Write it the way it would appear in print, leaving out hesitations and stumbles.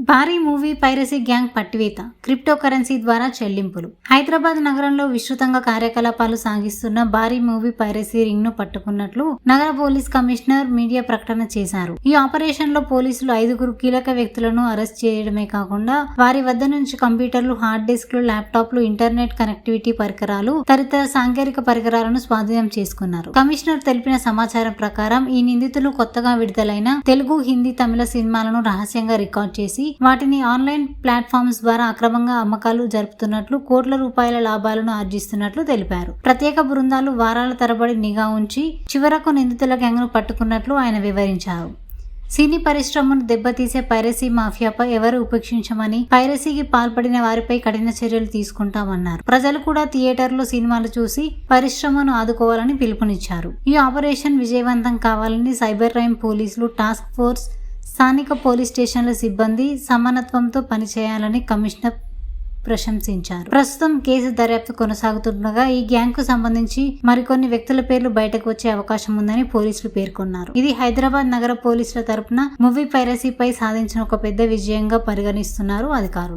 భారీ movie piracy gang పట్టివేత, crypto currency ద్వారా చెల్లింపులు. హైదరాబాద్ నగరంలో విస్తృతంగా కార్యకలాపాలు సాగిస్తున్న భారీ మూవీ పైరసీ రింగ్ ను పట్టుకున్నట్లు నగర పోలీస్ కమిషనర్ మీడియా ప్రకటన చేశారు. ఈ ఆపరేషన్ లో పోలీసులు 5 కీలక వ్యక్తులను అరెస్ట్ చేయడమే కాకుండా వారి వద్ద నుంచి కంప్యూటర్లు, హార్డ్ డిస్క్లు, ల్యాప్టాప్లు, ఇంటర్నెట్ కనెక్టివిటీ పరికరాలు, తదితర సాంకేతిక పరికరాలను స్వాధీనం చేసుకున్నారు. కమిషనర్ తెలిపిన సమాచారం ప్రకారం ఈ నిందితులు కొత్తగా విడుదలైన తెలుగు, హిందీ, తమిళ సినిమాలను రహస్యంగా రికార్డ్ చేసి వాటిని ఆన్లైన్ ప్లాట్ఫామ్స్ ద్వారా అక్రమంగా అమ్మకాలు జరుపుతున్నట్లు, కోట్ల రూపాయల లాభాలను ఆర్జిస్తున్నట్లు తెలిపారు. ప్రత్యేక బృందాలు వారాల తరబడి నిఘా ఉంచి చివరకు నిందితుల గ్యాంగ్ను పట్టుకున్నట్లు ఆయన వివరించారు. సినీ పరిశ్రమను దెబ్బతీసే పైరసీ మాఫియాపై ఎవరు ఉపేక్షించమని, పైరసీకి పాల్పడిన వారిపై కఠిన చర్యలు తీసుకుంటామన్నారు. ప్రజలు కూడా థియేటర్లో సినిమాలు చూసి పరిశ్రమను ఆదుకోవాలని పిలుపునిచ్చారు. ఈ ఆపరేషన్ విజయవంతం కావాలని సైబర్ క్రైమ్ పోలీసులు, టాస్క్ ఫోర్స్, స్థానిక పోలీస్ స్టేషన్ల సిబ్బంది సమానత్వంతో పనిచేయాలని కమిషనర్ ప్రశంసించారు. ప్రస్తుతం కేసు దర్యాప్తు కొనసాగుతుండగా ఈ గ్యాంగ్ కు సంబంధించి మరికొన్ని వ్యక్తుల పేర్లు బయటకు వచ్చే అవకాశం ఉందని పోలీసులు పేర్కొన్నారు. ఇది హైదరాబాద్ నగర పోలీసుల తరపున మూవీ పైరసీపై సాధించిన ఒక పెద్ద విజయంగా పరిగణిస్తున్నారు అధికారులు.